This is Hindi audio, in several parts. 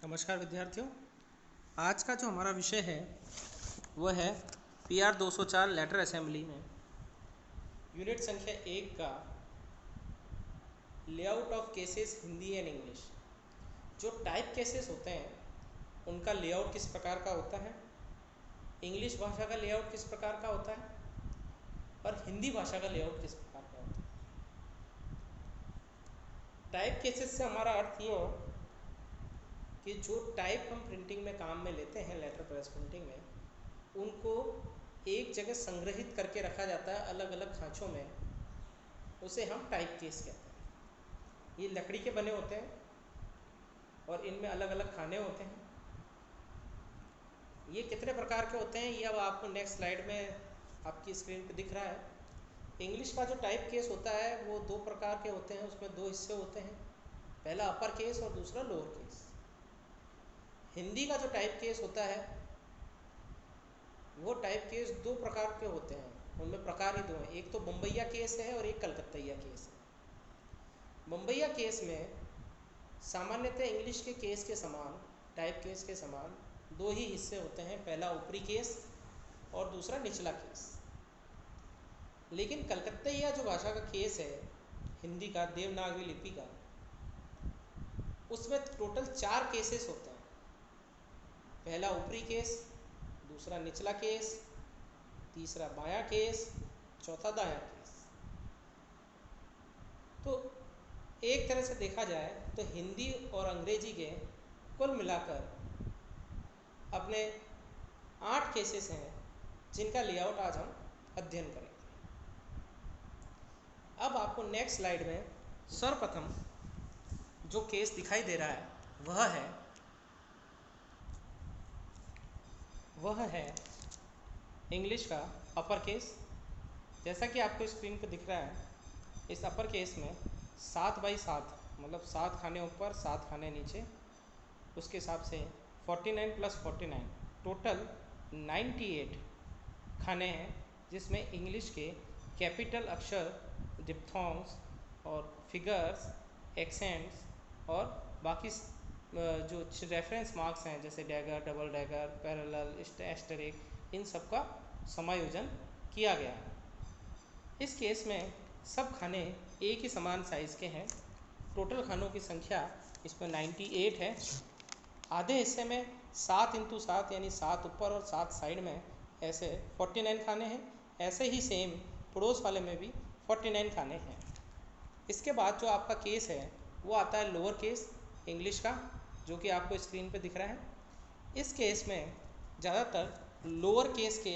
नमस्कार विद्यार्थियों। आज का जो हमारा विषय है वह है PR 204 लेटर असेंबली में यूनिट संख्या 1 का layout of cases Hindi and English. जो टाइप केसेस होते हैं उनका लेआउट किस प्रकार का होता है, इंग्लिश भाषा का लेआउट किस प्रकार का होता है और हिंदी भाषा का लेआउट किस प्रकार का होता है। टाइप केसेस से हमारा अर्थ ये है कि जो टाइप हम प्रिंटिंग में काम में लेते हैं, लेटर प्रेस प्रिंटिंग में, उनको एक जगह संग्रहित करके रखा जाता है अलग अलग खाँचों में, उसे हम टाइप केस कहते हैं। ये लकड़ी के बने होते हैं और इनमें अलग अलग खाने होते हैं। ये कितने प्रकार के होते हैं ये अब आपको नेक्स्ट स्लाइड में आपकी स्क्रीन पे दिख रहा है। इंग्लिश का जो टाइप केस होता है वो दो प्रकार के होते हैं, उसमें दो हिस्से होते हैं, पहला अपर केस और दूसरा लोअर केस। हिंदी का जो टाइप केस होता है वो टाइप केस दो प्रकार के होते हैं, उनमें प्रकार ही दो हैं, एक तो बम्बैया केस है और एक कलकत्तैया केस है। बम्बैया केस में सामान्यतः इंग्लिश के केस के समान, टाइप केस के समान दो ही हिस्से होते हैं, पहला ऊपरी केस और दूसरा निचला केस। लेकिन कलकत्तैया जो भाषा का केस है हिंदी का, देवनागरी लिपि का, उसमें टोटल 4 केसेस होते हैं, पहला ऊपरी केस, दूसरा निचला केस, तीसरा बायां केस, चौथा दायां केस। तो एक तरह से देखा जाए तो हिंदी और अंग्रेजी के कुल मिलाकर अपने 8 केसेस हैं जिनका लेआउट आज हम अध्ययन करेंगे। अब आपको नेक्स्ट स्लाइड में सर्वप्रथम जो केस दिखाई दे रहा है वह है इंग्लिश का अपर केस। जैसा कि आपको स्क्रीन पर दिख रहा है, इस अपर केस में 7 बाई 7 मतलब 7 खाने ऊपर 7 खाने नीचे, उसके हिसाब से 49 + 49 टोटल 98 खाने हैं, जिसमें इंग्लिश के कैपिटल अक्षर, डिप्थोंग्स और फिगर्स, एक्सेंट्स और बाकी जो रेफरेंस मार्क्स हैं जैसे dagger, double dagger, parallel, asterisk, इन सब का समायोजन किया गया है। इस केस में सब खाने एक ही समान साइज़ के हैं। टोटल खानों की संख्या इसमें 98 है। आधे हिस्से में 7 × 7 यानी 7 ऊपर और 7 साइड में ऐसे 49 खाने हैं। ऐसे ही सेम पड़ोस वाले में भी 49 खाने हैं। इसके बाद जो आपका केस है वो आता है लोअर केस इंग्लिश का, जो कि आपको स्क्रीन पे दिख रहा है। इस केस में ज़्यादातर लोअर केस के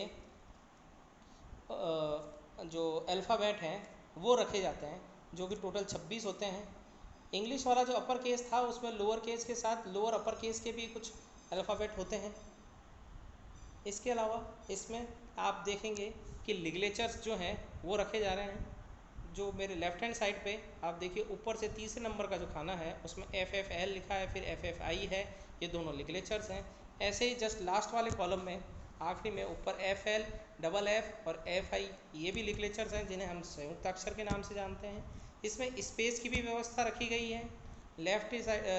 जो अल्फ़ाबेट हैं वो रखे जाते हैं, जो कि टोटल 26 होते हैं। इंग्लिश वाला जो अपर केस था उसमें लोअर केस के साथ लोअर अपर केस के भी कुछ अल्फ़ाबेट होते हैं। इसके अलावा इसमें आप देखेंगे कि लिगलेचर्स जो हैं वो रखे जा रहे हैं। जो मेरे लेफ़्ट हैंड साइड पे आप देखिए, ऊपर से तीसरे नंबर का जो खाना है उसमें FFL लिखा है, फिर FFI है, ये दोनों लिगलेचर्स हैं। ऐसे ही जस्ट लास्ट वाले कॉलम में आखिरी में ऊपर FL, डबल F और FI, ये भी लिगलेचर्स हैं जिन्हें हम संयुक्त अक्षर के नाम से जानते हैं। इसमें स्पेस की भी व्यवस्था रखी गई है। लेफ्ट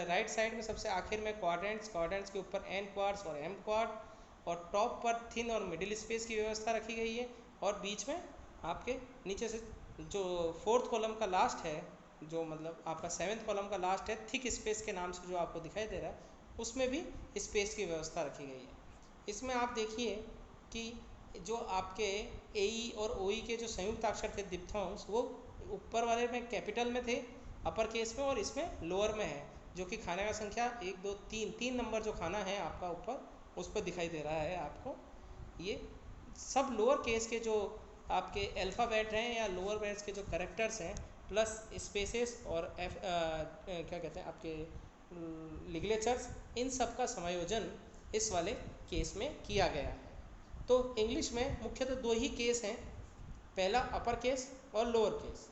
राइट साइड में सबसे आखिर में क्वाड्रेंट्स के ऊपर N क्वाड्स और M क्वाड, और टॉप पर थिन और मिडिल स्पेस की व्यवस्था रखी गई है। और बीच में आपके नीचे से जो 4th कॉलम का लास्ट है, जो मतलब आपका 7th कॉलम का लास्ट है, थिक स्पेस के नाम से जो आपको दिखाई दे रहा है, उसमें भी स्पेस की व्यवस्था रखी गई है। इसमें आप देखिए कि जो आपके AE और OE के जो संयुक्त अक्षर थे डिप्थोंग्स, वो ऊपर वाले में कैपिटल में थे अपर केस में, और इसमें लोअर में है, जो कि खाने का संख्या 1 2 3 नंबर जो खाना है आपका ऊपर उस पर दिखाई दे रहा है आपको। ये सब लोअर केस के जो आपके अल्फ़ाबेट हैं या लोअर केस के जो कैरेक्टर्स हैं, प्लस स्पेसेस और क्या कहते हैं आपके लिगलेचर्स, इन सब का समायोजन इस वाले केस में किया गया है। तो इंग्लिश में मुख्यतः 2 ही केस हैं, पहला अपर केस और लोअर केस।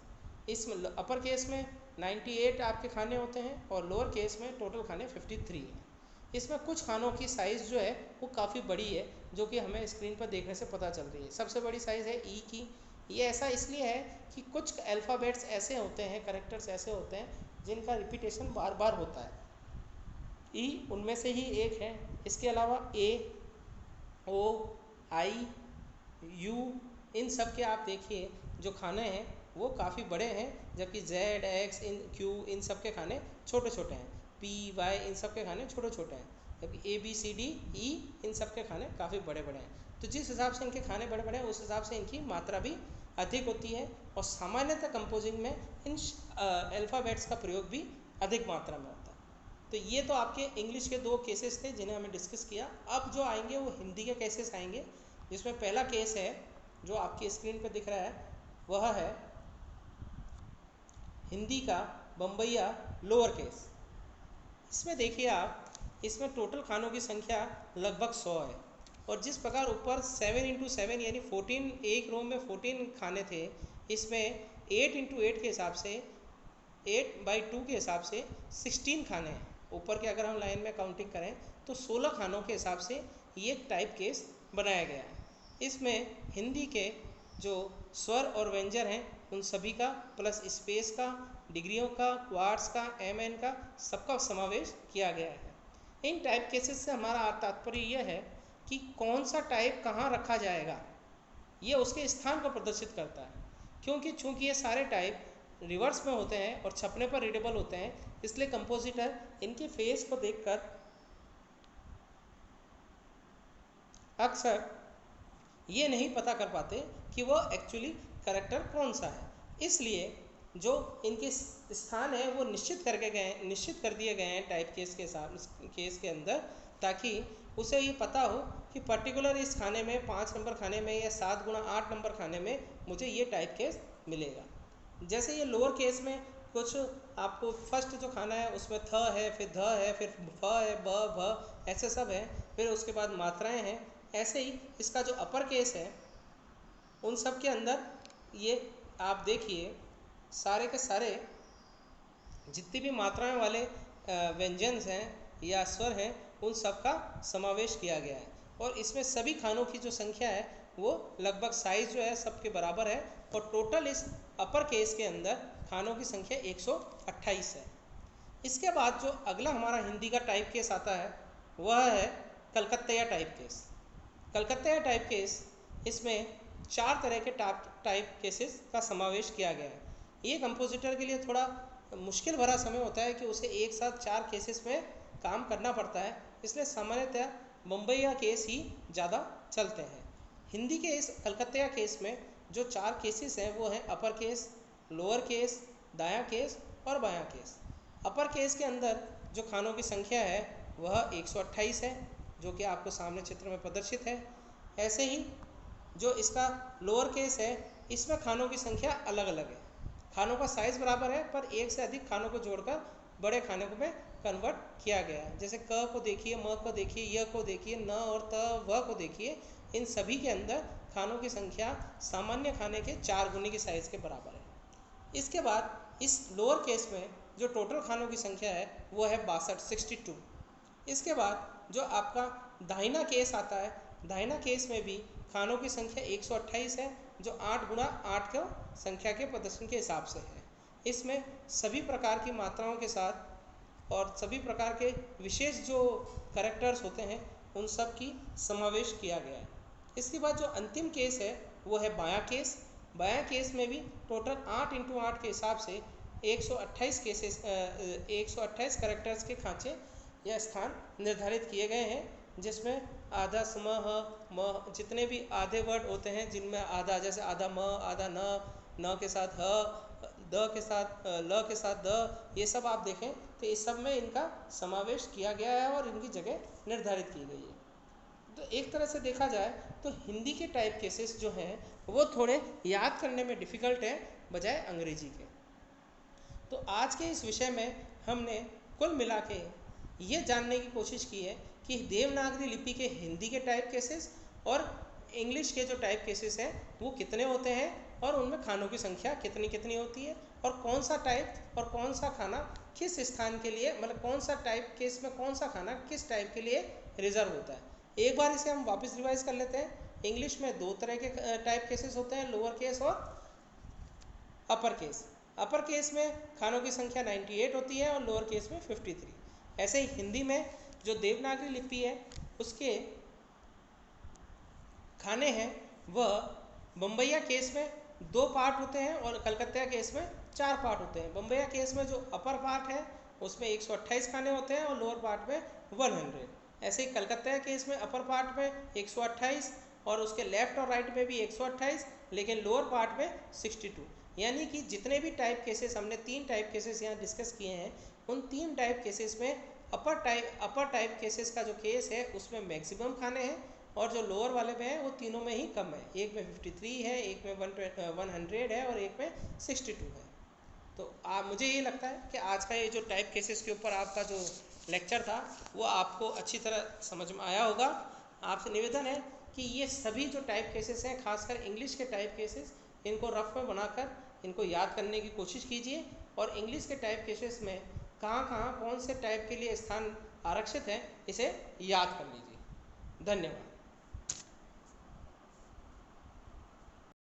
इसमें अपर केस में 98 आपके खाने होते हैं और लोअर केस में टोटल खाने 53 हैं। इसमें कुछ खानों की साइज़ जो है वो काफ़ी बड़ी है, जो कि हमें स्क्रीन पर देखने से पता चल रही है। सबसे बड़ी साइज़ है E की। ये ऐसा इसलिए है कि कुछ अल्फ़ाबेट्स ऐसे होते हैं, कैरेक्टर्स ऐसे होते हैं जिनका रिपीटेशन बार बार होता है। ई उनमें से ही एक है। इसके अलावा ए, ओ, आई, यू, इन सब के आप देखिए जो खाने हैं वो काफ़ी बड़े हैं, जबकि जेड, एक्स, इन क्यू, इन सब के खाने छोटे छोटे हैं। पी, वाई, इन सब के खाने छोटे छोटे हैं, जबकि ए, बी, सी, डी, ई, इन सब के खाने काफ़ी बड़े बड़े हैं। तो जिस हिसाब से इनके खाने बड़े बड़े हैं उस हिसाब से इनकी मात्रा भी अधिक होती है, और सामान्यतः कंपोजिंग में इन अल्फ़ाबेट्स का प्रयोग भी अधिक मात्रा में होता है। तो ये तो आपके इंग्लिश के दो केसेस थे जिन्हें हमने डिस्कस किया। अब जो आएंगे वो हिंदी के केसेस आएंगे, जिसमें पहला केस है जो आपकी स्क्रीन पर दिख रहा है, वह है हिंदी का बम्बईया लोअर केस। इसमें देखिए आप, इसमें टोटल खानों की संख्या लगभग 100 है, और जिस प्रकार ऊपर 7 इंटू 7 यानी 14, एक रो में 14 खाने थे, इसमें 8 इंटू 8 के हिसाब से 8/2 के हिसाब से 16 खाने हैं। ऊपर के अगर हम लाइन में काउंटिंग करें तो 16 खानों के हिसाब से ये टाइप केस बनाया गया है। इसमें हिंदी के जो स्वर और व्यंजन हैं उन सभी का, प्लस स्पेस का, डिग्रियों का, क्वार्ट्स का, एम एन का, सबका समावेश किया गया है। इन टाइप केसेस से हमारा तात्पर्य यह है कि कौन सा टाइप कहाँ रखा जाएगा, ये उसके स्थान को प्रदर्शित करता है। क्योंकि चूंकि ये सारे टाइप रिवर्स में होते हैं और छपने पर रीडेबल होते हैं, इसलिए कंपोजिटर इनके फेस को देखकर अक्सर ये नहीं पता कर पाते कि वो एक्चुअली करेक्टर कौन सा है। इसलिए जो इनके स्थान है वो निश्चित कर दिए गए हैं टाइप केस के साथ केस के अंदर, ताकि उसे ये पता हो कि पर्टिकुलर इस खाने में 5 नंबर खाने में या 7x8 नंबर खाने में मुझे ये टाइप केस मिलेगा। जैसे ये लोअर केस में कुछ आपको फर्स्ट जो खाना है उसमें थ है, फिर ध है, फिर फ है, ब, भ, ऐसे सब है, फिर उसके बाद मात्राएं हैं। ऐसे ही इसका जो अपर केस है उन सब के अंदर ये आप देखिए सारे के सारे जितनी भी मात्राएं वाले व्यंजन हैं या स्वर हैं उन सब का समावेश किया गया है, और इसमें सभी खानों की जो संख्या है वो लगभग साइज जो है सबके बराबर है, और टोटल इस अपर केस के अंदर खानों की संख्या 128 है। इसके बाद जो अगला हमारा हिंदी का टाइप केस आता है वह है कलकत्तिया टाइप केस। कलकत्तिया टाइप केस, इसमें 4 तरह के टाइप केसेस का समावेश किया गया है। ये कंपोजिटर के लिए थोड़ा मुश्किल भरा समय होता है कि उसे एक साथ 4 केसेस में काम करना पड़ता है, इसलिए सामान्यतः बम्बईया केस ही ज़्यादा चलते हैं। हिंदी के इस कलकत्तिया केस में जो 4 केसेस हैं वो हैं अपर केस, लोअर केस, दायां केस और बायां केस। अपर केस के अंदर जो खानों की संख्या है वह 128 है, जो कि आपको सामने चित्र में प्रदर्शित है। ऐसे ही जो इसका लोअर केस है इसमें खानों की संख्या अलग अलग है, खानों का साइज बराबर है पर एक से अधिक खानों को जोड़कर बड़े खाने को में कन्वर्ट किया गया है। जैसे क को देखिए, म को देखिए, य को देखिए, न और त, व को देखिए, इन सभी के अंदर खानों की संख्या सामान्य खाने के 4 गुने की साइज के बराबर है। इसके बाद इस लोअर केस में जो टोटल खानों की संख्या है वो है 62। इसके बाद जो आपका दाहिना केस आता है, दाहिना केस में भी खानों की संख्या 128 है, जो 8x8 के संख्या के प्रदर्शन के हिसाब से है। इसमें सभी प्रकार की मात्राओं के साथ और सभी प्रकार के विशेष जो कैरेक्टर्स होते हैं उन सब की समावेश किया गया है। इसके बाद जो अंतिम केस है वो है बायां केस। बायां केस में भी टोटल 8x8 के हिसाब से 128 कैरेक्टर्स के खांचे या स्थान निर्धारित किए गए हैं, जिसमें आधा सम, म, जितने भी आधे वर्ड होते हैं जिनमें आधा, जैसे आधा म, आधा न के साथ ह, द के साथ ल के साथ द, ये सब आप देखें तो इस सब में इनका समावेश किया गया है और इनकी जगह निर्धारित की गई है। तो एक तरह से देखा जाए तो हिंदी के टाइप केसेस जो हैं वो थोड़े याद करने में डिफ़िकल्ट हैं बजाय अंग्रेजी के। तो आज के इस विषय में हमने कुल मिला के ये जानने की कोशिश की है कि देवनागरी लिपि के हिंदी के टाइप केसेस और इंग्लिश के जो टाइप केसेस हैं वो कितने होते हैं और उनमें खानों की संख्या कितनी कितनी होती है, और कौन सा टाइप और कौन सा खाना किस स्थान के लिए, मतलब कौन सा टाइप केस में कौन सा खाना किस टाइप के लिए रिजर्व होता है। एक बार इसे हम वापस रिवाइज कर लेते हैं। इंग्लिश में 2 तरह के टाइप केसेस होते हैं, लोअर केस और अपर केस। अपर केस में खानों की संख्या 98 होती है और लोअर केस में 53। ऐसे ही हिंदी में जो देवनागरी लिपि है उसके खाने हैं वह बम्बैया केस में 2 पार्ट होते हैं और कलकत्ता केस में 4 पार्ट होते हैं। बम्बैया केस में जो अपर पार्ट है उसमें 128 खाने होते हैं और लोअर पार्ट में 100। ऐसे ही कलकत्ता केस में अपर पार्ट में 128 और उसके लेफ्ट और राइट में भी 128, लेकिन लोअर पार्ट में 62। यानी कि जितने भी टाइप केसेस हमने 3 टाइप केसेस यहाँ डिस्कस किए हैं, उन 3 टाइप केसेस में अपर टाइप केसेस का जो केस है उसमें मैक्सिमम खाने हैं और जो लोअर वाले में है वो तीनों में ही कम है। एक में 53 है, एक में 100 है और एक में 62 है। तो मुझे ये लगता है कि आज का ये जो टाइप केसेस के ऊपर आपका जो लेक्चर था वो आपको अच्छी तरह समझ में आया होगा। आपसे निवेदन है कि ये सभी जो टाइप केसेस हैं, खासकर इंग्लिश के टाइप केसेस, इनको रफ में बनाकर इनको याद करने की कोशिश कीजिए और इंग्लिश के टाइप केसेस में कहाँ कौन से टाइप के लिए स्थान आरक्षित है इसे याद कर लीजिए। धन्यवाद।